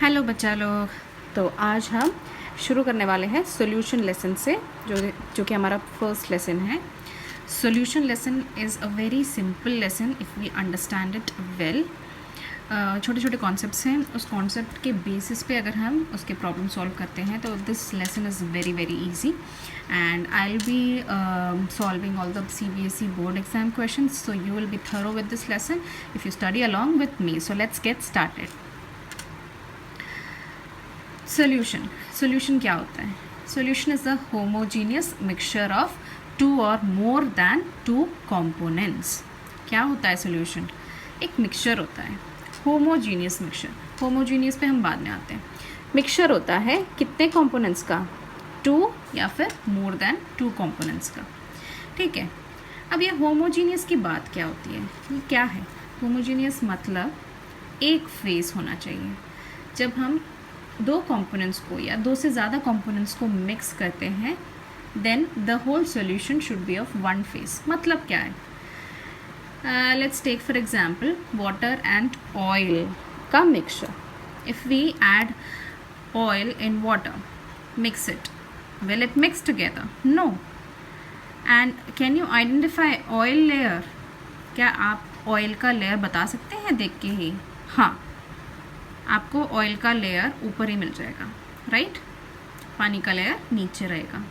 Hello बच्चा लोग। तो आज हम शुरू करने वाले हैं सॉल्यूशन लेसन से, जो कि हमारा फर्स्ट लेसन है। Solution lesson is a very simple lesson if we understand it well. छोटे छोटे कॉन्सेप्ट्स हैं, उस कॉन्सेप्ट के बेसिस पे अगर हम उसके प्रॉब्लम सॉल्व करते हैं तो this lesson is very very easy and I will be solving all the CBSE board exam questions, so you will be thorough with this lesson if you study along with me. So let's get started. Solution क्या होता है? Solution is a homogeneous mixture of two और more then two components. क्या होता है solution? एक mixture होता है, होमोजीनियस मिक्सचर। होमोजीनियस पे हम बाद में आते हैं। मिक्सचर होता है कितने कंपोनेंट्स का? टू या फिर मोर दैन टू कंपोनेंट्स का। ठीक है, अब ये होमोजीनियस की बात क्या होती है? ये क्या है होमोजीनियस? मतलब एक फेस होना चाहिए। जब हम दो कंपोनेंट्स को या दो से ज़्यादा कंपोनेंट्स को मिक्स करते हैं then the whole solution should be of one phase. मतलब क्या है? Let's take for example water and oil का mixture. If we add oil in water, mix it, will it mix together? No. And can you identify oil layer? क्या आप oil का layer बता सकते हैं देख के ही? हाँ, आपको ऑयल का लेयर ऊपर ही मिल जाएगा, राइट? पानी का लेयर नीचे रहेगा।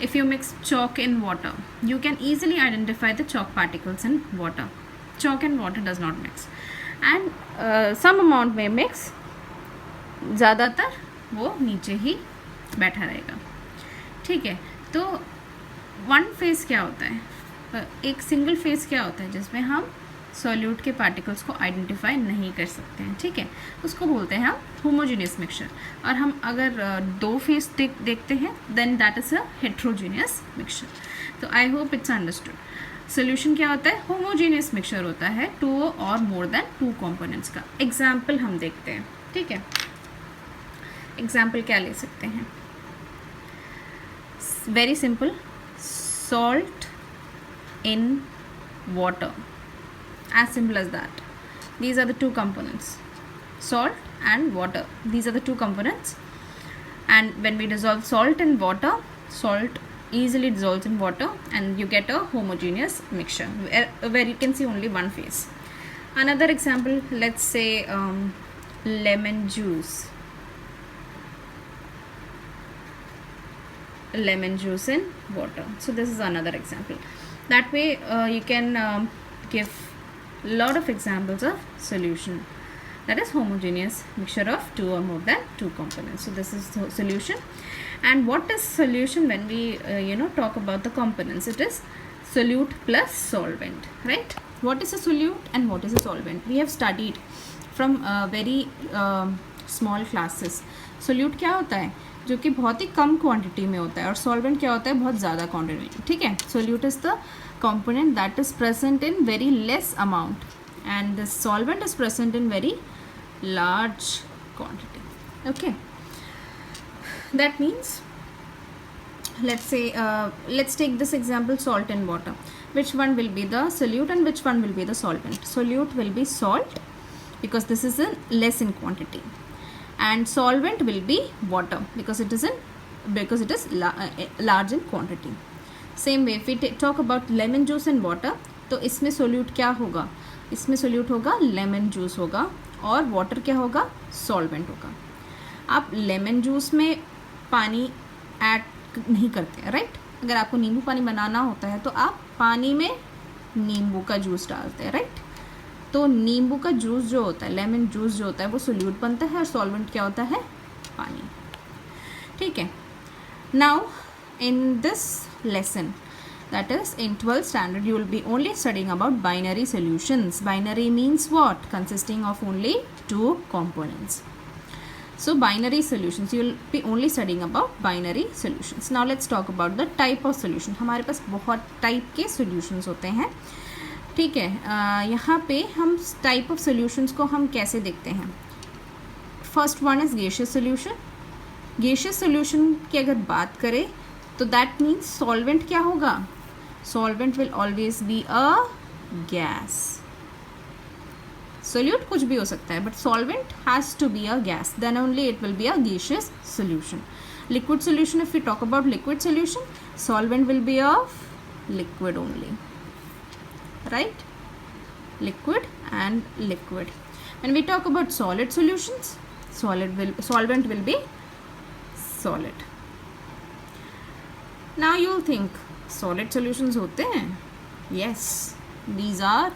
If you mix chalk in water, you can easily identify the chalk particles in water. Chalk and water does not mix, and some amount में mix, ज़्यादातर वो नीचे ही बैठा रहेगा। ठीक है, तो वन फेस क्या होता है? एक सिंगल फेस क्या होता है जिसमें हम सॉल्यूट के पार्टिकल्स को आइडेंटिफाई नहीं कर सकते हैं। ठीक है, उसको बोलते हैं हम होमोजीनियस मिक्सचर। और हम अगर दो फेस देखते हैं then that is a heterogeneous mixture. तो I hope it's understood. Solution क्या होता है? होमोजीनियस मिक्सचर होता है टू और मोर देन टू कंपोनेंट्स का। एग्जाम्पल हम देखते हैं। ठीक है, एग्जाम्पल क्या ले सकते हैं? Very simple, salt in water, as simple as that. These are the two components, salt and water. These are the two components, and when we dissolve salt in water, salt easily dissolves in water and you get a homogeneous mixture where you can see only one phase. Another example, let's say lemon juice in water. So this is another example. That way you can give lot of examples of solution, that is homogeneous mixture of two or more than two components. So this is the solution. And what is solution when we talk about the components? It is solute plus solvent, right? What is a solute and what is a solvent? We have studied from very small classes. solute क्या होता है? जो कि बहुत ही कम quantity में होता है, और सॉल्वेंट क्या होता है? बहुत ज़्यादा क्वांटिटी में। ठीक है, solute is the component that is present in very less amount and the solvent is present in very large quantity. Okay, that means let's say let's take this example, salt in water. Which one will be the solute and which one will be the solvent? Solute will be salt because this is less in quantity, and solvent will be water because it is large in quantity. Same way if we talk about lemon juice and water, तो इसमें solute क्या होगा? इसमें solute होगा lemon juice होगा, और water क्या होगा? सॉल्वेंट होगा। आप लेमन जूस में पानी ऐड नहीं करते हैं, राइट? अगर आपको नींबू पानी बनाना होता है तो आप पानी में नींबू का जूस डालते हैं, राइट? तो नींबू का जूस जो होता है, लेमन जूस जो होता है, वो सोल्यूट बनता है, और सॉल्वेंट क्या होता है? पानी। ठीक है, now in this lesson, that is in 12th standard, you will be only studying about binary solutions. Binary means what? Consisting of only two components. So binary solutions, you will be only studying about binary solutions. Now let's talk about the type of solution. हमारे पास बहुत type के solutions होते हैं। ठीक है, यहाँ पे हम टाइप ऑफ solutions को हम कैसे देखते हैं? First one is gaseous solution. gaseous solution की अगर बात करें तो दैट मीन्स सॉल्वेंट क्या होगा? Solvent will always be a gas. Solute कुछ भी हो सकता है, but solvent has to be a gas, then only it will be a gaseous solution. Liquid solution, if we talk about liquid solution, solvent will be of liquid only, right? Liquid and liquid. When we talk about solid solutions, solvent will be solid. Now you'll think solid solutions होते हैं? Yes, these are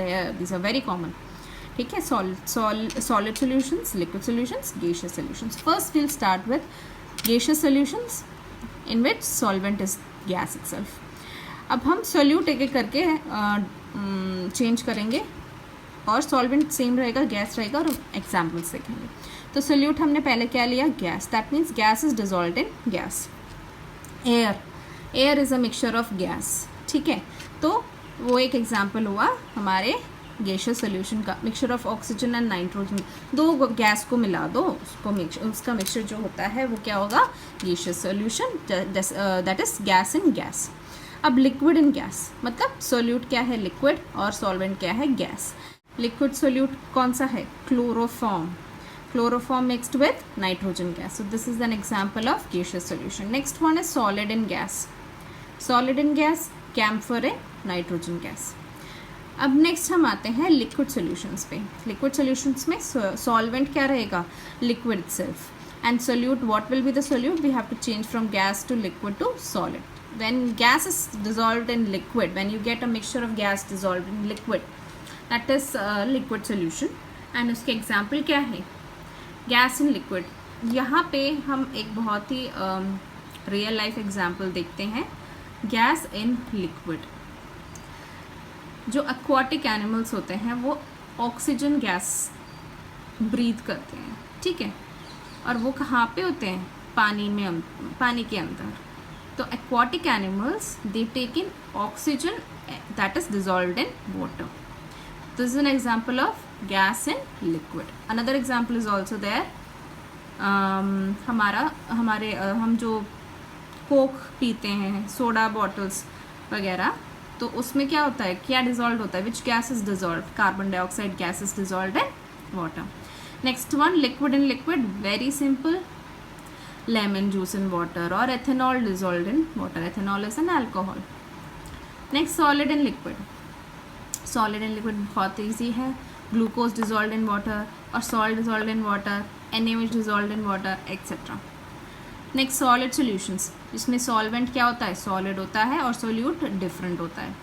there, these are very common. ठीक है, solid solutions, liquid solutions, gaseous solutions. First we'll start with gaseous solutions in which solvent is gas itself. अब हम solute एक एक करके change करेंगे और सॉल्वेंट सेम रहेगा, गैस रहेगा, और एग्जाम्पल्स देखेंगे. तो सोल्यूट हमने पहले क्या लिया? Gas. That means gas is dissolved in gas. Air is a mixture of gas. ठीक है, तो वो एक एग्जाम्पल हुआ हमारे गैसियस सोल्यूशन का. Mixture of oxygen and nitrogen, दो गैस को मिला दो, उसका मिक्सचर जो होता है वो क्या होगा? Gaseous solution. That is gas in gas. अब लिक्विड इन गैस मतलब सोल्यूट क्या है? लिक्विड, और सॉल्वेंट क्या है? गैस. लिक्विड सोल्यूट कौन सा है? Chloroform. Chloroform mixed with nitrogen gas. So this is an example of gaseous solution. Next one is solid in gas. Solid in gas, camphor in nitrogen gas. अब next हम आते हैं liquid solutions पे. Liquid solutions में solvent क्या रहेगा? Liquid itself. And solute, what will be the solute? We have to change from gas to liquid to solid. When gas is dissolved in liquid, when you get a mixture of gas dissolved in liquid, that is liquid solution. And उसके example क्या है? Gas in liquid. यहाँ पे हम एक बहुत ही real life example देखते हैं. Gas in liquid. जो aquatic animals होते हैं वो ऑक्सीजन गैस ब्रीथ करते हैं. ठीक है, और वो कहाँ पे होते हैं? पानी में, पानी के अंदर. तो aquatic animals they take in oxygen that is dissolved in water. This is an example of gas in liquid. Another example is also there. हम जो कोक पीते हैं, सोडा बॉटल्स वगैरह, तो उसमें क्या होता है? क्या डिजॉल्व होता है? Which gas is dissolve? Carbon dioxide gas is dissolve in water. Next one, liquid in liquid, very simple. Lemon juice in water और ethanol dissolve in water. Ethanol is an alcohol. Next, solid in liquid. Solid in liquid बहुत easy है. Glucose dissolve in water और salt dissolve in water, NaOH dissolve in water, etcetera. Next, solid solutions, जिसमें solvent क्या होता है? Solid होता है और सोल्यूट डिफरेंट होता है.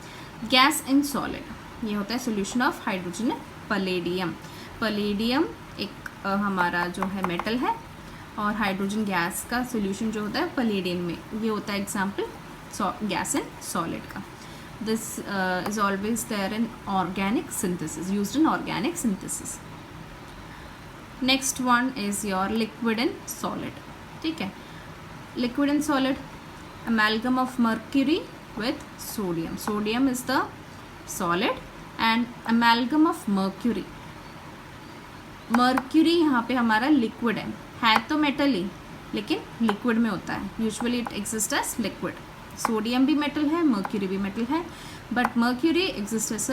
गैस इन सॉलिड, ये होता है solution of hydrogen Palladium. Palladium एक हमारा जो है मेटल है, और हाइड्रोजन गैस का सोल्यूशन जो होता है पलेडियम में, ये होता है एग्जाम्पल गैस इन सॉलिड का. This is always there in organic synthesis, used in organic synthesis. Next one is your liquid in solid. ठीक है, liquid and solid, amalgam of mercury with sodium. Sodium is the solid and amalgam of mercury. mercury यहाँ पे हमारा liquid है तो metal ही, लेकिन liquid में होता है. usually it exists as liquid. sodium भी metal है, mercury भी metal है, but mercury exists as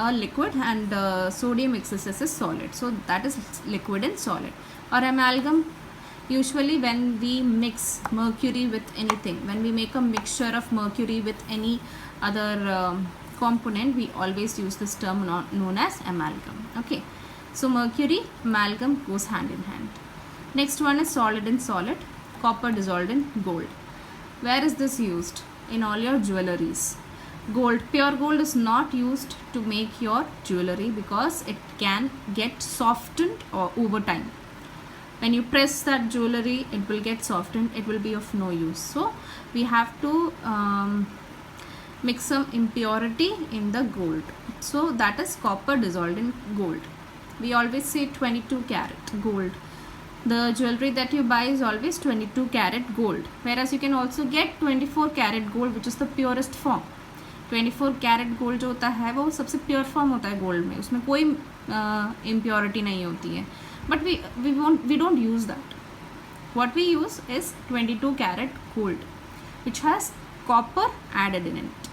a liquid and sodium exists as a solid. So that is liquid and solid. और amalgam, usually when we mix mercury with anything, when we make a mixture of mercury with any other component, we always use this term known as amalgam. Okay, so mercury, amalgam goes hand in hand. Next one is solid in solid. Copper dissolved in gold. Where is this used? In all your jewelries. Gold, pure gold is not used to make your jewelry because it can get softened over time. When you press that jewelry, it will get softened, it will be of no use. So we have to mix some impurity in the gold. So that is copper dissolved in gold. We always say 22 karat gold. The jewelry that you buy is always 22 karat gold, whereas you can also get 24 karat gold, which is the purest form. 24 karat gold जो होता है वो सबसे pure form होता है gold में, उसमें कोई इम्प्योरिटी नहीं होती है. But we don't use that. What we use is 22 karat gold, which has copper added in it.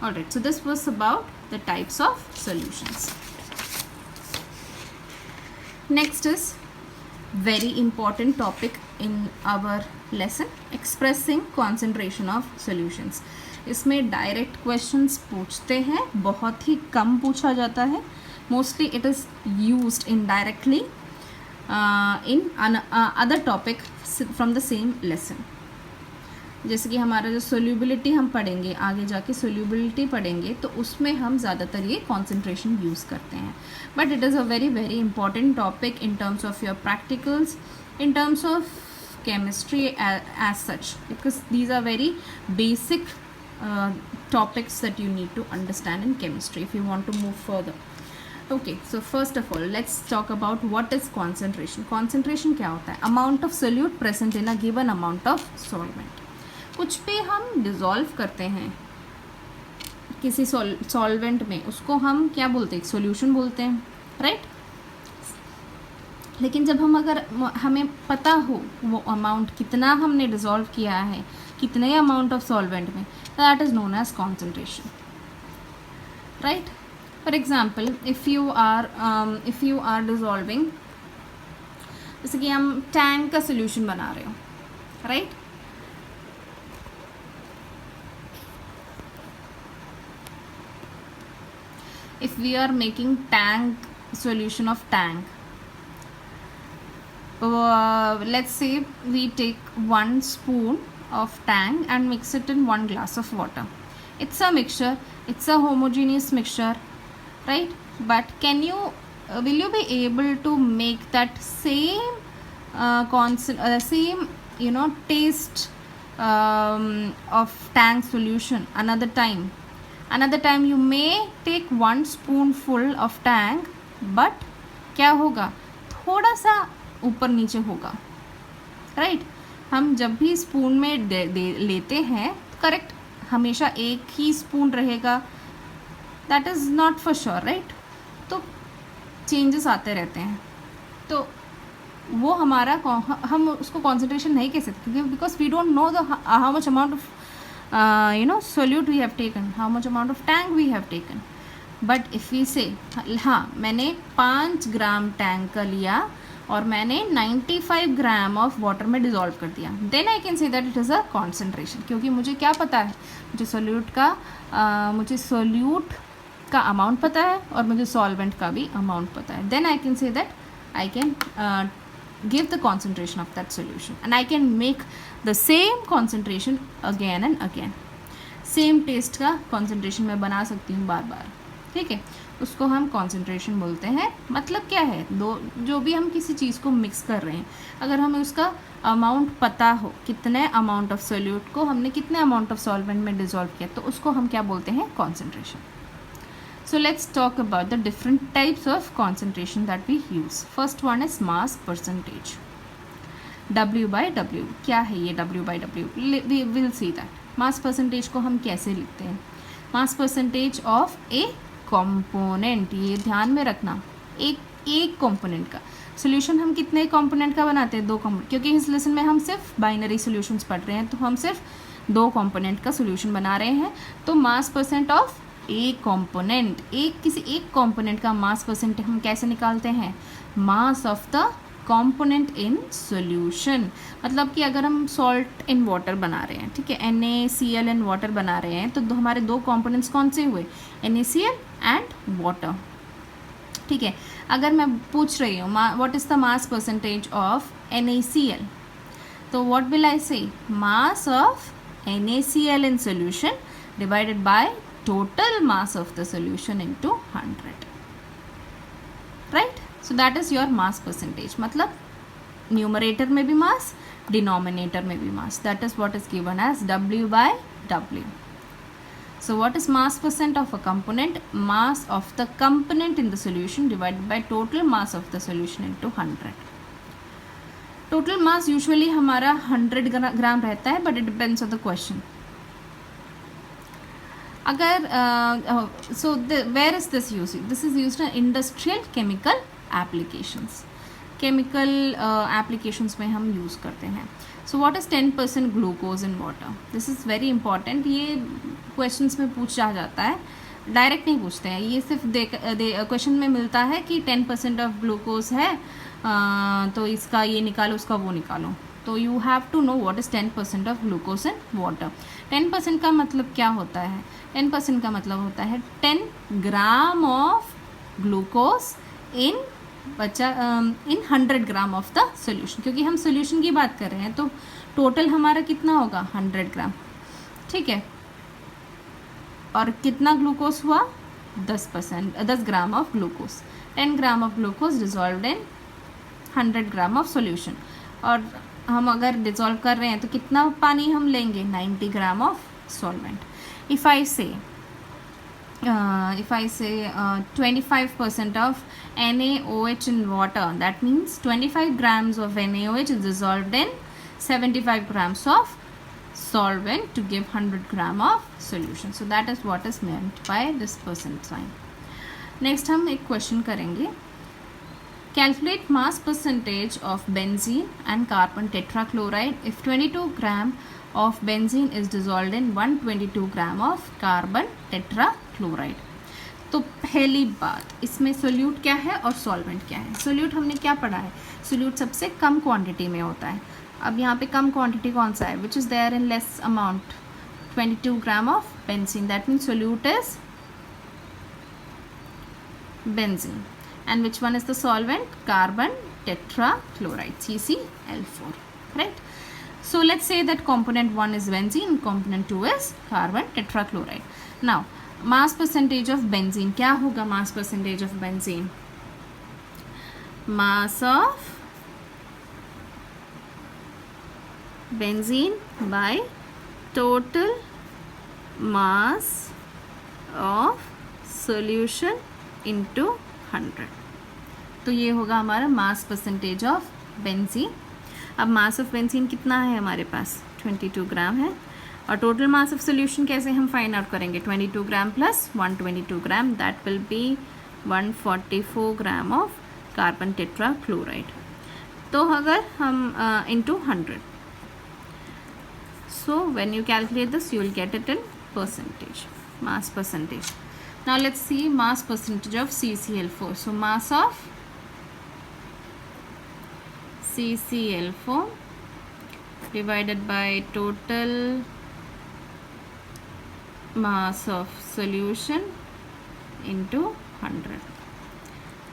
Alright, so this was about the types of solutions. Next is very important topic in our lesson, expressing concentration of solutions. इसमें direct questions पूछते हैं, बहुत ही कम पूछा जाता है. Mostly it is used indirectly in other topic from the same lesson. जैसे कि हमारा जो सोल्यूबिलिटी हम पढ़ेंगे, आगे जाके सोल्यूबिलिटी पढ़ेंगे, तो उसमें हम ज़्यादातर ये कॉन्सेंट्रेशन यूज़ करते हैं. But it is a very very important topic in terms of your practicals, in terms of chemistry as such, because these are very basic topics that you need to understand in chemistry if you want to move further. Okay, so first of all let's talk about what is concentration. Concentration क्या होता है? Amount of solute present in a given amount of solvent. कुछ भी हम dissolve करते हैं किसी solvent में, उसको हम क्या बोलते हैं? सॉल्यूशन बोलते हैं, राइट? लेकिन जब अगर हमें पता हो वो अमाउंट कितना हमने डिज़ोल्व किया है, कितने अमाउंट ऑफ सॉल्वेंट में, that is known as concentration, right? For example if you are dissolving, जैसे कि हम टैंक का सोल्यूशन बना रहे हो, right? If we are making solution of tank, let's say we take 1 spoon of tank and mix it in 1 glass of water. It's a mixture, it's a homogeneous mixture, right? But will you be able to make that same same taste of tank solution another time? Another time you may take 1 spoonful of tank, but क्या होगा? थोड़ा सा ऊपर नीचे होगा, right? हम जब भी स्पून में लेते हैं, करेक्ट, हमेशा एक ही स्पून रहेगा, that is not for sure, right? तो चेंजेस आते रहते हैं, तो वो हमारा हम उसको कॉन्सेंट्रेशन नहीं कह सकते, क्योंकि because we don't know how much amount of solute we have taken, how much amount of tank we have taken. But if we say हाँ मैंने 5 ग्राम टैंक का लिया और मैंने 95 ग्राम ऑफ वाटर में डिज़ोल्व कर दिया, then I can say that it is a concentration, क्योंकि मुझे क्या पता है? मुझे सोल्यूट का अमाउंट पता है और मुझे सॉल्वेंट का भी अमाउंट पता है. Then I can say that I can give the concentration of that solution, and I can make the same concentration again and again. Same test का concentration मैं बना सकती हूँ बार बार, ठीक है? उसको हम concentration बोलते हैं. मतलब क्या है? जो भी हम किसी चीज़ को मिक्स कर रहे हैं, अगर हमें उसका अमाउंट पता हो, कितने अमाउंट ऑफ सोल्यूट को हमने कितने अमाउंट ऑफ सॉल्वेंट में डिज़ोल्व किया, तो उसको हम क्या बोलते हैं? concentration. So let's talk about the different types of concentration that we use. First one is mass percentage. W by W. क्या है ये W by W? We will see that. Mass percentage को हम कैसे लिखते हैं? Mass percentage of a component. ये ध्यान में रखना, एक component का. सोल्यूशन हम कितने component का बनाते हैं? 2 component. क्योंकि इस लेसन में हम सिर्फ बाइनरी सोल्यूशंस पढ़ रहे हैं, तो हम सिर्फ 2 component का सोल्यूशन बना रहे हैं. तो मास परसेंट ऑफ एक कंपोनेंट, किसी एक कंपोनेंट का मास परसेंट हम कैसे निकालते हैं? Mass of the component in solution. मतलब कि अगर हम सॉल्ट इन वाटर बना रहे हैं, ठीक है, NaCl इन वाटर बना रहे हैं, तो हमारे 2 कंपोनेंट्स कौन से हुए? NaCl एंड वाटर, ठीक है? अगर मैं पूछ रही हूँ what is the mass percentage of NaCl, तो व्हाट विल आई से? Mass of NaCl in solution divided by total mass of the solution into 100, right? So that is your mass percentage. मतलब numerator में भी mass, denominator में भी mass. That is what is given as W by W. So what is mass percent of a component? Mass of the component in the solution divided by total mass of the solution into 100. Total mass usually हमारा 100 ग्राम रहता है, but it depends on the question. अगर so where is this used? This is used in industrial chemical applications. Chemical applications में हम use करते हैं. So what is 10% glucose in water? This is very important. ये questions में पूछा जाता है, डायरेक्ट नहीं पूछते हैं. ये सिर्फ क्वेश्चन में मिलता है कि 10% ऑफ ग्लूकोज है, तो इसका ये निकालो, उसका वो निकालो. तो you have to know what is 10% of glucose in water. 10% का मतलब क्या होता है? 10% का मतलब होता है 10 gram of glucose in 100 gram of the solution. क्योंकि हम सोल्यूशन की बात कर रहे हैं तो टोटल हमारा कितना होगा? 100 ग्राम. ठीक है. और कितना ग्लूकोज हुआ? 10 gram of glucose. 10 gram of glucose dissolved in 100 gram of solution. और हम अगर डिजॉल्व कर रहे हैं तो कितना पानी हम लेंगे? 90 gram of solvent. If I से 25% of NaOH in water, that means 25 grams of NaOH is dissolved in 75 grams of solvent to give 100 gram of solution. So that is what is meant by this percent sign. Next हम एक question करेंगे. Calculate mass percentage of benzene and carbon tetrachloride if 22 gram of benzene is dissolved in 122 gram of carbon tetrachloride. तो पहली बात, इसमें solute क्या है और सॉल्वेंट क्या है? सोल्यूट हमने क्या पढ़ा है? सोल्यूट सबसे कम क्वांटिटी में होता है. अब यहाँ पे कम क्वांटिटी कौन सा है? Which is there in less amount? 22 gram of benzene. That means solute is benzene. And which one is the solvent? Carbon tetrachloride, CCl4, right? So let's say that component 1 is benzene, component 2 is carbon tetrachloride. Now mass percentage of benzene, क्या होगा mass percentage of benzene? Mass of benzene by total mass of solution into 100. तो ये होगा हमारा mass percentage of benzene. अब mass of benzene कितना है हमारे पास? 22 ग्राम है. और टोटल मास ऑफ सोल्यूशन कैसे हम फाइंड आउट करेंगे? 22 gram plus 122 gram, that will be 144 gram of carbon tetrachloride. तो अगर हम into 100, so when you calculate this you will get it in percentage, mass percentage. Now let's see mass percentage of CCl4. So mass of CCl4 divided by total mass of solution into 100.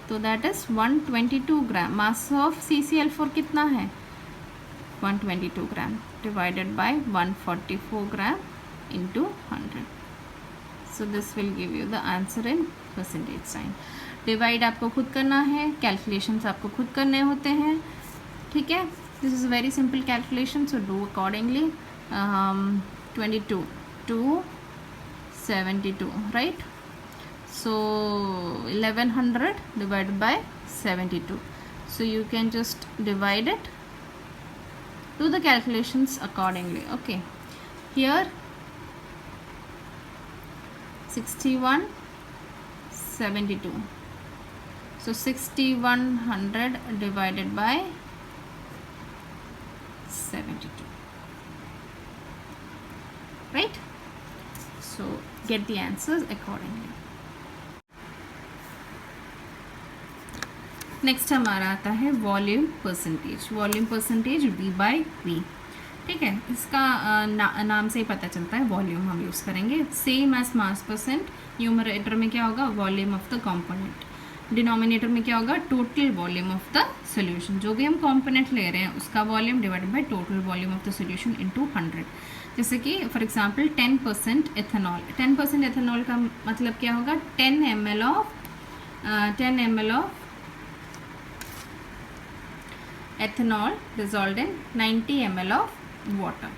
तो that is 122 gram. mass of CCl4 कितना है? 122 ग्राम divided by 144 gram into 100. So this will give you the answer in percentage sign. Divide आपको खुद करना है, calculations आपको खुद करने होते हैं. ठीक है. This is very simple calculation, so do accordingly. 22 to 72, right? So 1100 divided by 72. So you can just divide it, do the calculations accordingly. Okay, here 61 72, so 6100 divided by 72, right? So get the answers accordingly. Next हमारा आता है volume percentage. Volume percentage V by V. ठीक है, इसका नाम से ही पता चलता है वॉल्यूम हम यूज़ करेंगे. Same as mass percent. Numerator में क्या होगा? Volume of the component. Denominator में क्या होगा? Total volume of the solution. जो भी हम कंपोनेंट ले रहे हैं उसका volume divided by total volume of the solution into 100. जैसे कि फॉर एग्जांपल 10% एथेनॉल. 10% एथेनॉल का मतलब क्या होगा? 10 ml of ethanol dissolved in 90 ml of water.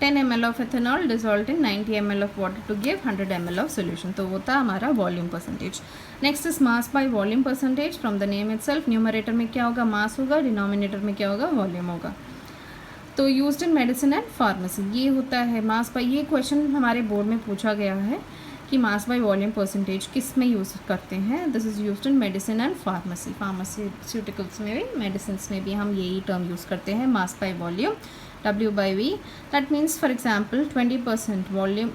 Ten ml of ethanol dissolved in 90 ml of water to give 100 ml of solution. तो वो था हमारा volume percentage. Next is mass by volume percentage. From the name itself, numerator में क्या होगा? मास होगा. Denominator में क्या होगा? वॉल्यूम होगा. तो used in medicine and pharmacy. ये होता है मास बाय. ये क्वेश्चन हमारे बोर्ड में पूछा गया है कि मास बाय वॉल्यूम परसेंटेज किस में यूज़ करते हैं. This is used in medicine and pharmacy. Pharmaceuticals में भी, मेडिसिन में भी हम यही टर्म यूज़ करते हैं, mass by volume, W/V. That means for example 20% volume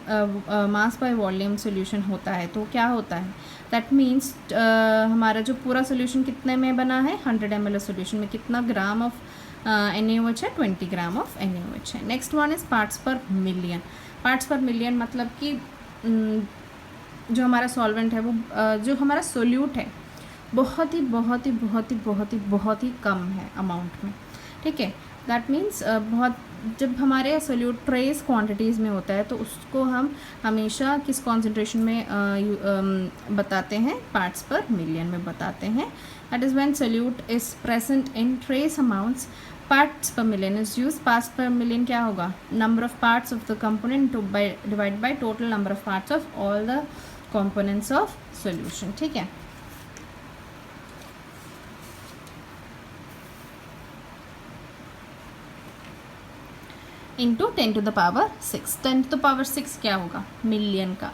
mass by volume solution होता है तो क्या होता है, दैट मीन्स हमारा जो पूरा सोल्यूशन कितने में बना है, 100 ml सोल्यूशन में कितना ग्राम ऑफ NaOH है, 20 ग्राम ऑफ NaOH है. नेक्स्ट वन इज़ पार्ट्स पर मिलियन. पार्ट्स पर मिलियन मतलब कि जो हमारा सॉल्वेंट है वो जो हमारा सोल्यूट है बहुत ही कम है अमाउंट में. ठीक है, दैट मीन्स बहुत, जब हमारे सोल्यूट ट्रेस क्वांटिटीज़ में होता है तो उसको हम हमेशा किस कॉन्सेंट्रेशन में बताते हैं, पार्ट्स पर मिलियन में बताते हैं. That is when solute is present in trace amounts, parts पर मिलियन इज यूज. पार्ट्स पर मिलियन क्या होगा, number of parts of the component divide by total number of parts of all the components of solution. ठीक है, into 10 to the power 6. 10 to the power 6 क्या होगा, million का.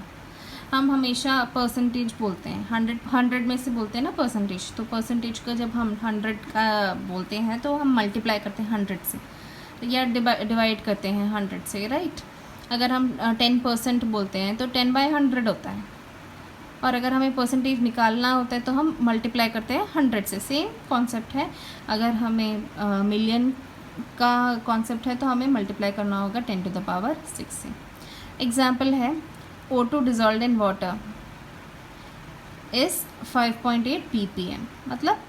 हम हमेशा परसेंटेज बोलते हैं, 100 में से बोलते हैं ना परसेंटेज, तो परसेंटेज का जब हम 100 का बोलते हैं तो हम मल्टीप्लाई करते हैं 100 से, या डिवाइड करते हैं 100 से, राइट. अगर हम 10% बोलते हैं तो 10/100 होता है, और अगर हमें परसेंटेज निकालना होता है तो हम मल्टीप्लाई करते हैं 100 से. सेम कॉन्सेप्ट है, अगर हमें मिलियन का कॉन्सेप्ट है तो हमें मल्टीप्लाई करना होगा 10 to the power 6 से. एग्जाम्पल है, O2 dissolved in water is 5.8 ppm. मतलब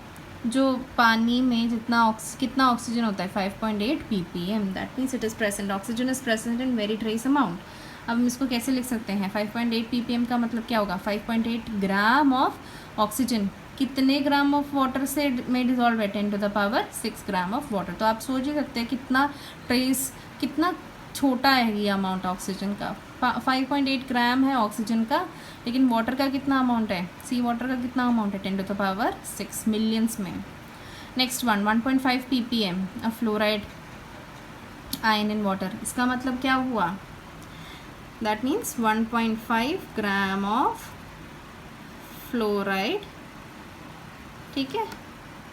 जो पानी में कितना ऑक्सीजन होता है, 5.8 ppm. That means it is present, oxygen is present in very trace amount. अब हम इसको कैसे लिख सकते हैं, 5.8 ppm का मतलब क्या होगा, 5.8 ग्राम ऑफ ऑक्सीजन कितने ग्राम ऑफ वाटर से में डिजॉल्व है, 10 to the power 6 gram of water. तो आप सोच ही सकते हैं कितना ट्रेस, कितना छोटा है ये अमाउंट ऑक्सीजन का. 5.8 ग्राम है ऑक्सीजन का, लेकिन वाटर का कितना अमाउंट है, सी वाटर का कितना अमाउंट है, 10 to the power 6 मिलियंस में. Next one, 1.5 ppm of fluoride ion in water. इसका मतलब क्या हुआ, that means 1.5 gram of fluoride, ठीक है,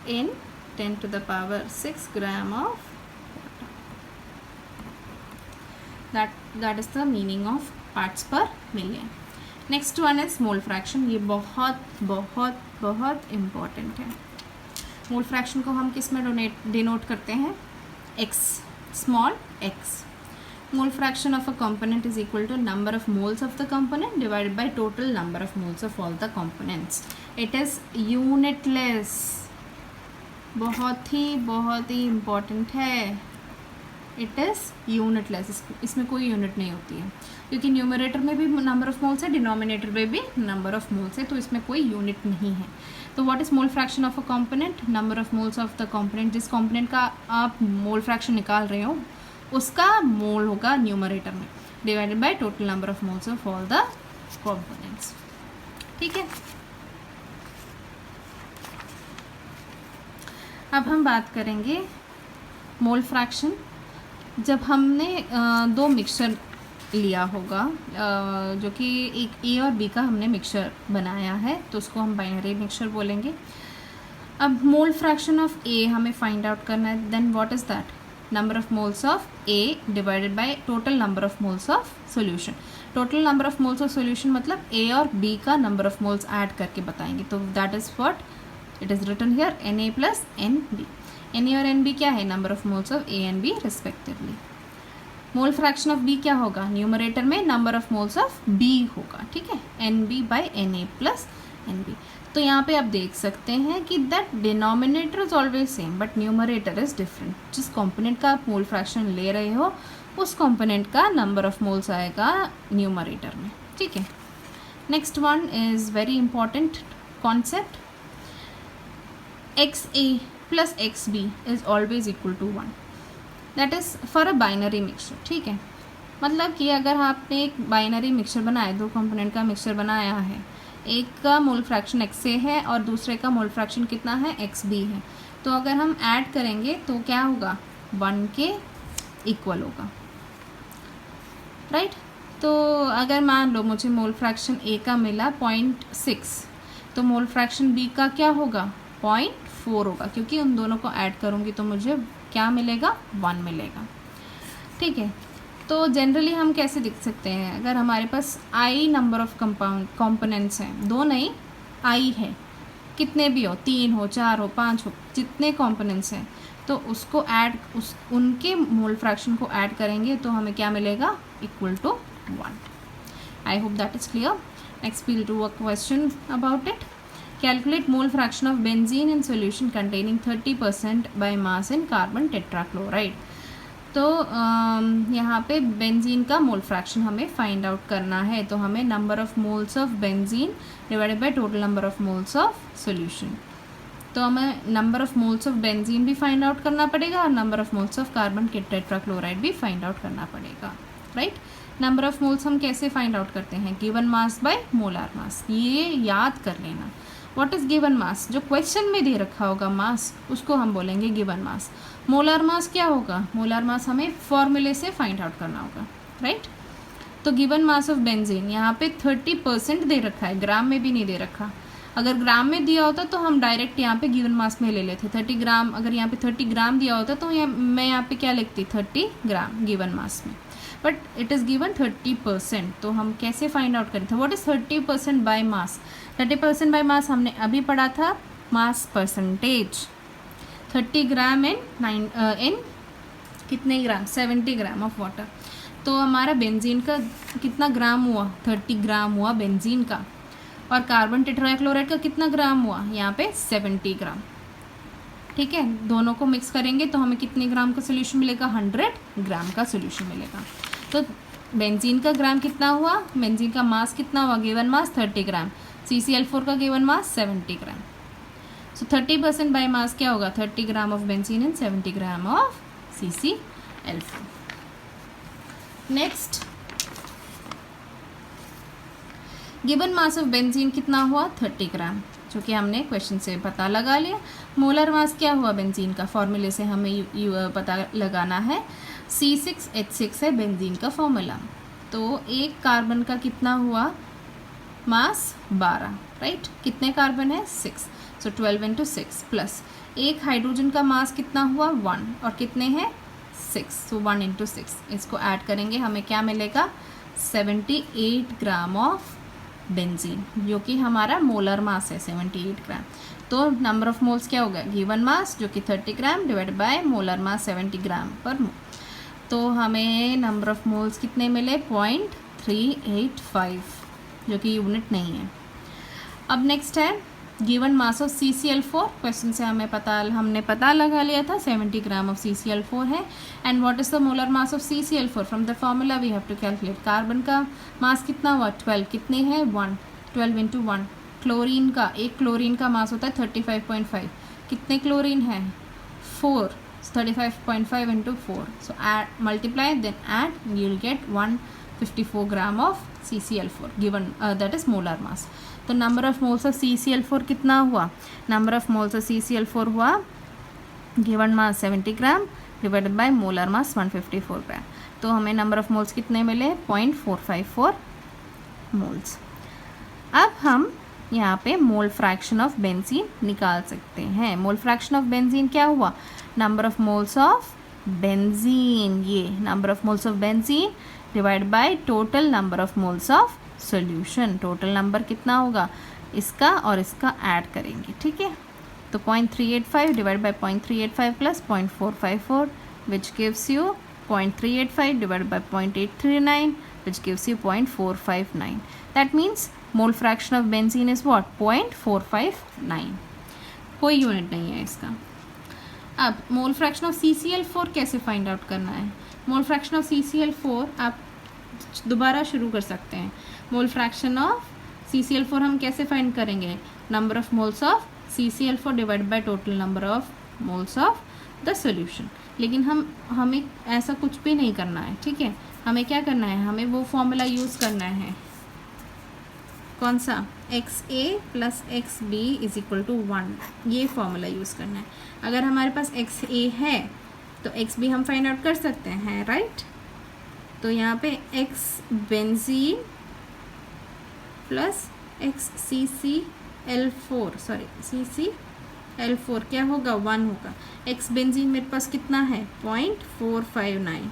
इन 10 to the power 6 gram of. that is the meaning of parts per million. next one is mole fraction. ये बहुत important है. mole fraction को हम किस में डिनोट करते हैं, x, small x. mole fraction of a component is equal to number of moles of the component divided by total number of moles of all the components. it is unitless. बहुत ही important है. It is unitless. इसमें कोई unit नहीं होती है, क्योंकि numerator में भी नंबर ऑफ मोल्स है, डिनोमिनेटर में भी नंबर ऑफ मोल्स है, तो इसमें कोई यूनिट नहीं है. तो what is mole fraction of a component, number of moles of the component. जिस कंपोनेंट का आप मोल फ्रैक्शन निकाल रहे हो उसका मोल होगा न्यूमरेटर में, divided by total number of moles of all the components. ठीक है, अब हम बात करेंगे मोल फ्रैक्शन. जब हमने दो मिक्सचर लिया होगा, जो कि एक ए और बी का हमने मिक्सचर बनाया है, तो उसको हम बाइनरी मिक्सचर बोलेंगे. अब मोल फ्रैक्शन ऑफ ए हमें फाइंड आउट करना है. Then what is that, number of moles of A divided by total number of moles of solution. Total number of moles of solution मतलब ए और बी का number of moles add करके बताएंगे. तो that is what it is written here, Na + Nb. Na और Nb क्या है, number of moles of A and B respectively. Mole fraction of B क्या होगा, न्यूमरेटर में number of moles of B होगा. ठीक है, Nb/Na + Nb. तो यहाँ पे आप देख सकते हैं कि that denominator is always same but numerator is different. जिस कंपोनेंट का आप मोल फ्रैक्शन ले रहे हो उस कंपोनेंट का नंबर ऑफ मोल्स आएगा न्यूमरेटर में. ठीक है, next one is very important concept, XA + XB is always equal to 1. That is for a binary mixture. ठीक है, मतलब कि अगर आपने एक बाइनरी मिक्सचर बनाया, दो कंपोनेंट का मिक्सचर बनाया है, एक का मोल फ्रैक्शन XA है और दूसरे का मोल फ्रैक्शन कितना है, XB है, तो अगर हम ऐड करेंगे तो क्या होगा, 1 के इक्वल होगा, राइट. तो अगर मान लो मुझे मोल फ्रैक्शन ए का मिला 0.6, तो मोल फ्रैक्शन बी का क्या होगा 0.4 होगा, क्योंकि उन दोनों को ऐड करूँगी तो मुझे क्या मिलेगा 1 मिलेगा। ठीक है, तो जनरली हम कैसे लिख सकते हैं, अगर हमारे पास आई नंबर ऑफ कंपोनेंट्स हैं, 2 नहीं आई है, कितने भी हो, 3 हो, 4 हो, 5 हो, जितने कंपोनेंट्स हैं, तो उसको ऐड उनके मोल फ्रैक्शन को ऐड करेंगे तो हमें क्या मिलेगा equal to 1। I hope that is clear. Next we'll do a question about it. Calculate mole fraction of benzene in solution containing 30% by mass in carbon tetrachloride. तो यहाँ पे बेंजीन का मोल फ्रैक्शन हमें फाइंड आउट करना है, तो हमें number of moles of benzene divided by total number of moles of solution, तो हमें number of moles of benzene भी फाइंड आउट करना पड़ेगा और number of moles of carbon tetrachloride भी फाइंड आउट करना पड़ेगा, राइट। नंबर ऑफ मोल्स हम कैसे फाइंड आउट करते हैं, given mass by molar mass, ये याद कर लेना। व्हाट इज़ गिवन मास, जो क्वेश्चन में दे रखा होगा मास, उसको हम बोलेंगे गिवन मास। मोलार मास क्या होगा, मोलार मास हमें फॉर्मूले से फाइंड आउट करना होगा, राइट। तो गिवन मास ऑफ बेंजीन यहाँ पे 30% दे रखा है, ग्राम में भी नहीं दे रखा। अगर ग्राम में दिया होता तो हम डायरेक्ट यहाँ पे गिवन मास में ले लेते 30 ग्राम। अगर यहाँ पे 30 ग्राम दिया होता तो मैं यहाँ पे क्या लिखती 30 ग्राम गिवन मास में, बट इट इज़ गिवन 30%। तो हम कैसे फाइंड आउट करें थे, what is 30% by mass. 30% by mass हमने अभी पढ़ा था, मास परसेंटेज। 30 ग्राम इन कितने ग्राम, 70 ग्राम ऑफ वाटर। तो हमारा बेंजीन का कितना ग्राम हुआ, 30 ग्राम हुआ बेंजीन का, और कार्बन टेट्राक्लोराइड का कितना ग्राम हुआ, यहाँ पे 70 ग्राम। ठीक है, दोनों को मिक्स करेंगे तो हमें कितने ग्राम का सोल्यूशन मिलेगा, 100 ग्राम का सोल्यूशन मिलेगा। तो बेंजीन का ग्राम कितना हुआ, बेंजीन का मास कितना हुआ, गिवन मास 30 ग्राम, CCl4 का given mass 70 gram. So 30% by mass क्या होगा, 30 ग्राम of benzene and 70 gram of CCl4। Next, given mass of benzene कितना हुआ, 30 ग्राम, जो कि हमने क्वेश्चन से पता लगा लिया। मोलर मास क्या हुआ बेंजीन का, फॉर्मूले से हमें पता लगाना है, C6H6 है बेंजीन का फॉर्मूला। तो एक कार्बन का कितना हुआ मास 12, राइट, कितने कार्बन है 6, सो 12 × 6 प्लस एक हाइड्रोजन का मास कितना हुआ 1 और कितने हैं 6, सो 1 × 6, इसको ऐड करेंगे हमें क्या मिलेगा 78 ग्राम ऑफ बेंजीन, जो कि हमारा मोलर मास है 78 ग्राम। तो नंबर ऑफ मोल्स क्या होगा, गिवन मास जो कि 30 gram divide by molar mass 70 ग्राम पर मोल। तो हमें नंबर ऑफ मोल्स कितने मिले 0.385, जो कि यूनिट नहीं है। अब नेक्स्ट है given mass of CCl4, question से हमने पता लगा लिया था 70 ग्राम ऑफ CCl4 है। And what is the molar mass of CCl4, from the formula we have to calculate. Carbon का मास कितना हुआ 12, कितने हैं 1, 12 × 1। क्लोरीन का, एक क्लोरीन का मास होता है 35.5, कितने क्लोरीन है 4, 35.5 × 4, so add multiply then add, you will get 154 gram of CCl4 given, that is molar mass. तो number of moles of CCl4 कितना हुआ, number of moles of CCl4 हुआ given mass 70 gram divided by molar mass 154 ग्राम। तो हमें number of moles कितने मिले 0.454 moles. अब हम यहाँ पे मोल फ्रैक्शन ऑफ बेंजीन निकाल सकते हैं। मोल फ्रैक्शन ऑफ बेंजीन क्या हुआ, number of moles of benzene, ये number of moles of benzene divide by total number of moles of solution. Total number कितना होगा, इसका और इसका ऐड करेंगे, ठीक है। तो 0.385 divide by 0.385 plus 0.454 which gives you 0.385 divide by 0.839 which gives you 0.459। That means mole fraction of benzene is what 0.459, कोई यूनिट नहीं है इसका। अब मोल फ्रैक्शन ऑफ CCl4 कैसे फाइंड आउट करना है। मोल फ्रैक्शन ऑफ CCl4 आप दोबारा शुरू कर सकते हैं। मोल फ्रैक्शन ऑफ CCl4 हम कैसे फाइंड करेंगे, number of moles of CCl4 divide by total number of moles of the solution. लेकिन हमें ऐसा कुछ भी नहीं करना है, ठीक है। हमें क्या करना है, हमें वो फॉर्मूला यूज़ करना है, कौन सा, XA + XB = 1, ये फॉर्मूला यूज़ करना है। अगर हमारे पास XA है तो XB हम फाइंड आउट कर सकते हैं, राइट। तो यहाँ पे x benzene plus x CCl4 sorry CCl4 क्या होगा 1 होगा। एक्स बेंजीन मेरे पास कितना है 0.459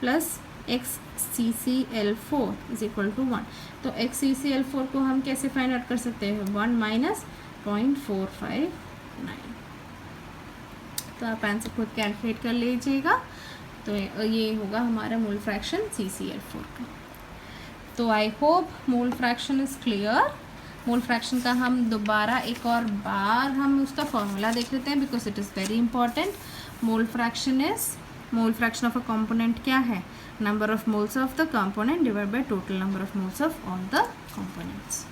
plus x CCl4 is equal to 1। तो एक्स CCl4 को हम कैसे फाइंड आउट कर सकते हैं 1 माइनस 0.459। तो आप आंसर खुद कैलकुलेट कर लीजिएगा। तो ये होगा हमारा मोल फ्रैक्शन CCl4 का। तो I hope mole fraction is clear. Mole fraction का हम दोबारा एक और बार हम उसका फॉर्मूला देख लेते हैं because it is very important. Mole fraction of a component क्या है number of moles of the component divide by total number of moles of all the components.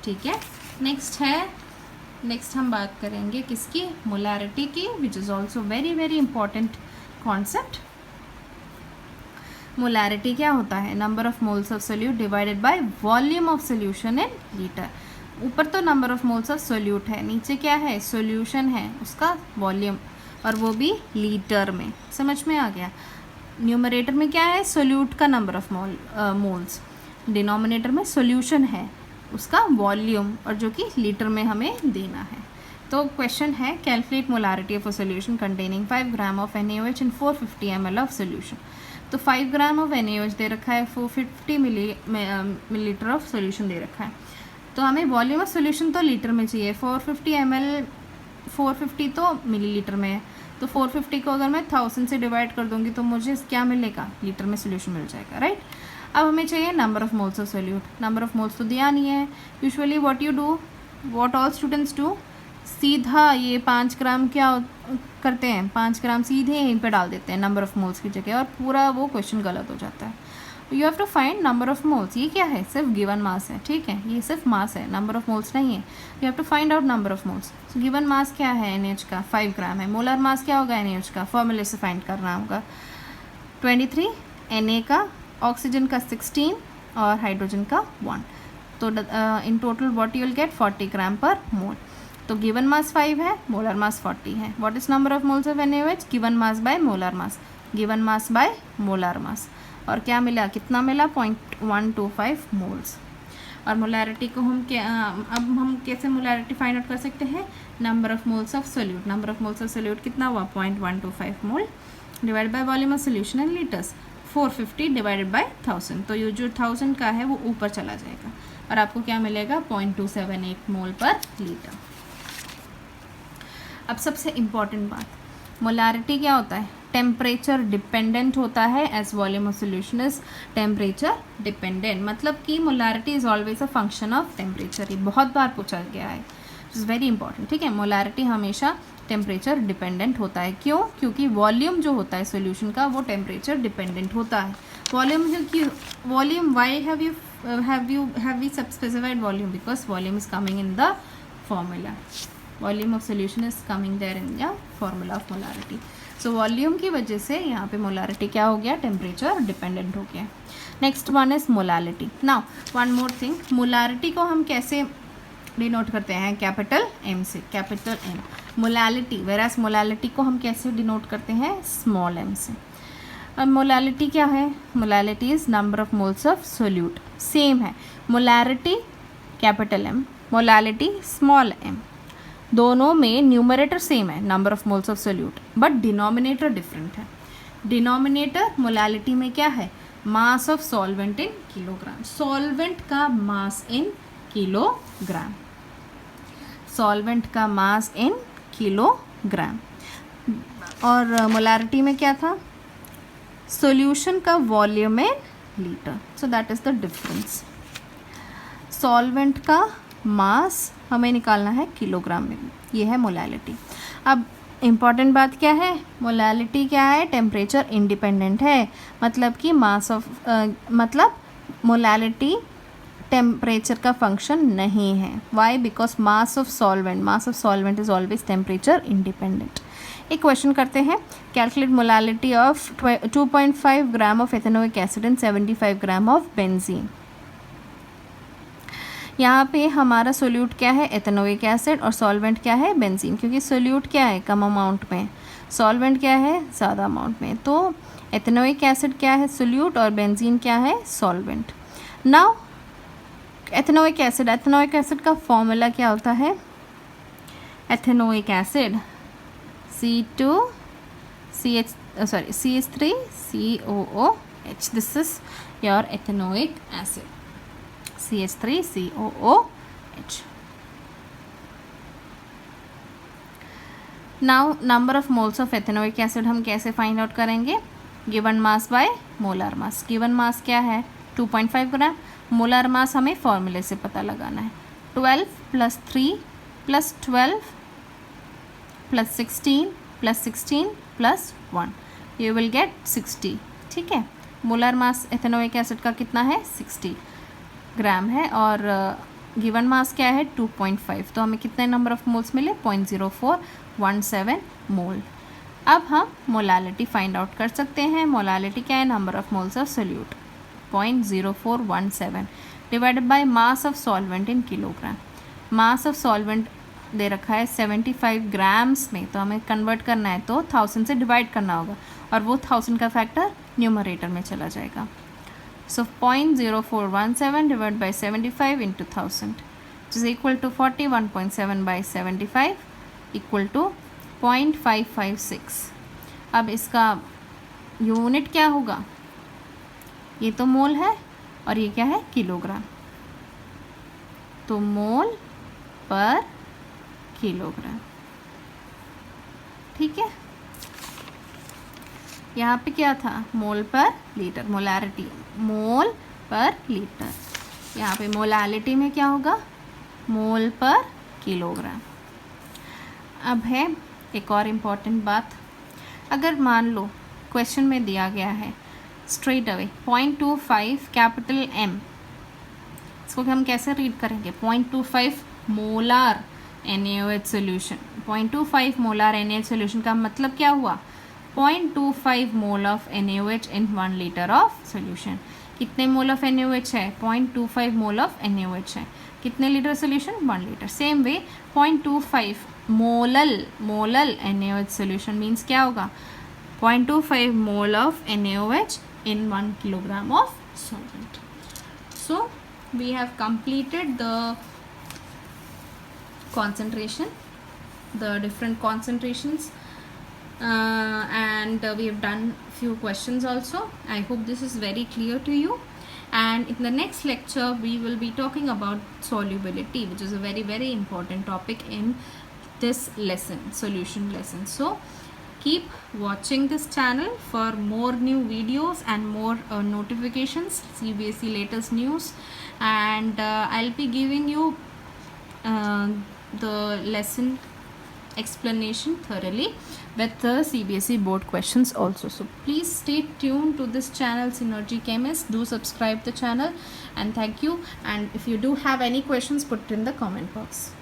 ठीक है, नेक्स्ट हम बात करेंगे किसकी मोलैरिटी की which is also very very important concept. Molarity क्या होता है number of moles of solute divided by volume of solution in litre. ऊपर तो number of moles of solute है, नीचे क्या है सोल्यूशन है उसका वॉल्यूम, और वो भी लीटर में। समझ में आ गया। न्यूमरेटर में क्या है सोल्यूट का नंबर ऑफ मोल्स, डिनोमिनेटर में सोल्यूशन है उसका वॉल्यूम, और जो कि लीटर में हमें देना है। तो क्वेश्चन है calculate molarity of a solution containing 5 gram of NaOH in 450 ml of solution. तो 5 ग्राम ऑफ NaOH दे रखा है, 450 मिलीलीटर ऑफ सोल्यूशन दे रखा है। तो हमें वॉल्यूम ऑफ सोल्यूशन तो लीटर में चाहिए, 450 ml 450 तो मिलीलीटर में है। तो 450 को अगर मैं 1000 से डिवाइड कर दूंगी तो मुझे क्या मिलेगा लीटर में सोल्यूशन मिल जाएगा, राइट। अब हमें चाहिए number of moles of solute. Number of moles तो दिया नहीं है। Usually what all students do, सीधा ये 5 ग्राम क्या करते हैं 5 ग्राम सीधे यहीं पे डाल देते हैं नंबर ऑफ मोल्स की जगह, और पूरा वो क्वेश्चन गलत हो जाता है। You have to find number of moles. ये क्या है सिर्फ गिवन मास है, ठीक है, ये सिर्फ मास है, नंबर ऑफ मोल्स नहीं है। You have to find out number of moles. Given mass क्या है NaOH का 5 ग्राम है। मोलर मास क्या होगा NaOH का, फॉर्मूले से फाइंड करना होगा 23, Na का, ऑक्सीजन का 16 और हाइड्रोजन का 1। तो in total what you will gate 40 ग्राम पर मोल। तो गिवन मास 5 है, मोलर मास 40 है। What is number of moles of NaOH, given mass by molar mass, given mass by molar mass, और क्या मिला कितना मिला 0.125 मोल्स। और मोलैरिटी को हम अब हम कैसे मोलैरिटी फाइंड आउट कर सकते हैं number of moles of solute. Number of moles of solute कितना हुआ 0.125 मोल divide by volume of solution in litres, 450 divided by 1000। तो ये जो 1000 का है वो ऊपर चला जाएगा और आपको क्या मिलेगा 0.278 मोल पर लीटर। अब सबसे इम्पॉर्टेंट बात, मोलैरिटी क्या होता है टेम्परेचर डिपेंडेंट होता है as volume of solution is temperature dependent. मतलब कि molarity is always a function of temperature. ये बहुत बार पूछा गया है, इज़ वेरी इंपॉर्टेंट, ठीक है। मोलैरिटी हमेशा टेम्परेचर डिपेंडेंट होता है। क्यों? क्योंकि वॉल्यूम जो होता है सोल्यूशन का वो टेम्परेचर डिपेंडेंट होता है। Volume why have we specified volume? Because volume is coming in the formula. Volume of solution is coming there in the formula of molarity. So volume की वजह से यहाँ पे मोलैरिटी क्या हो गया टेम्परेचर डिपेंडेंट हो गया। Next one is molality. Now one more thing, molarity को हम कैसे डिनोट करते हैं कैपिटल M से, capital M। Molality whereas molality को हम कैसे डिनोट करते हैं स्मॉल m से। अब मोलैलिटी क्या है, molality is number of moles of solute. Same है molarity capital M, molality small m, दोनों में न्यूमरेटर सेम है number of moles of solute, but denominator different है। डिनोमिनेटर मोलैलिटी में क्या है mass of solvent in kilogram, solvent का mass इन kilogram, solvent का मास इन किलोग्राम। और मोलैरिटी में क्या था सॉल्यूशन का volume in litre. So that is the difference. Solvent का मास हमें निकालना है किलोग्राम में, ये है मोलैलिटी। अब इम्पॉर्टेंट बात क्या है, मोलैलिटी क्या है टेम्परेचर इंडिपेंडेंट है। मतलब कि मास ऑफ मतलब मोलैलिटी टेम्परेचर का फंक्शन नहीं है। Why? Because mass of solvent is always temperature independent. एक क्वेश्चन करते हैं, calculate molality of 2.5 gram of ethanoic acid and 75 gram of benzene. यहाँ पे हमारा सोल्यूट क्या है एथेनोइक एसिड और सॉल्वेंट क्या है बेंजीन, क्योंकि सोल्यूट क्या है कम अमाउंट में, सॉल्वेंट क्या है ज़्यादा अमाउंट में। तो एथेनोइक एसिड क्या है? सोल्यूट, और बेंजीन क्या है? सॉल्वेंट। नाउ एथेनोइक एसिड का फॉर्मूला क्या होता है? Ethanoic acid CH3COOH. This is your ethanoic acid, CH3COOH. Now number of moles of ethanoic acid हम कैसे फाइंड आउट करेंगे? Given mass by molar mass. Given mass क्या है? 2.5 ग्राम। मोलर मास हमें फॉर्मूले से पता लगाना है। 12 + 3 + 12 + 16 + 16 + 1, यू विल गेट 60। ठीक है, मोलर मास एथेनोइक एसिड का कितना है? 60 ग्राम है, और गिवन मास क्या है? 2.5। तो हमें कितने नंबर ऑफ मोल्स मिले? 0.0417 मोल। अब हम मोलालिटी फाइंड आउट कर सकते हैं। मोलालिटी क्या है? Number of moles of solute 0.0417 divided by mass of solvent in kilogram. Mass of solvent दे रखा है 75 ग्राम्स में, तो हमें कन्वर्ट करना है तो 1000 से डिवाइड करना होगा, और वो 1000 का फैक्टर न्यूमरेटर में चला जाएगा। So 0.0417 divide by 75 into 1000 is equal to 41.7 by 75 equal to 0.556। अब इसका यूनिट क्या होगा? ये तो मोल है, और ये क्या है? किलोग्राम। तो मोल पर किलोग्राम। ठीक है, यहाँ पे क्या था? मोल पर लीटर, मोलारिटी, मोल पर लीटर। यहाँ पे मोलालिटी में क्या होगा? मोल पर किलोग्राम। अब है एक और इम्पॉर्टेंट बात, अगर मान लो क्वेश्चन में दिया गया है स्ट्रेट अवे 0.25 कैपिटल M, इसको हम कैसे रीड करेंगे? 0.25 molar NaOH solution. 0.25 molar NaOH solution का मतलब क्या हुआ? 0.25 mole of NaOH in 1 litre of solution. कितने मोल ऑफ NaOH है? 0.25 मोल ऑफ NaOH है। कितने litre solution? 1 litre. Same way 0.25 molal NaOH solution means क्या होगा? 0.25 mole of NaOH in 1 kilogram of solvent. So we have completed the concentration, the different concentrations, and we have done few questions also. I hope this is very clear to you, and in the next lecture we will be talking about solubility, which is a very, very important topic in this lesson, solution lesson. So keep watching this channel for more new videos and more notifications, CBSE latest news, and I'll be giving you the lesson explanation thoroughly with the CBSE board questions also. So please stay tuned to this channel, Synergy Chemist. Do subscribe the channel, and thank you. And if you do have any questions, put it in the comment box.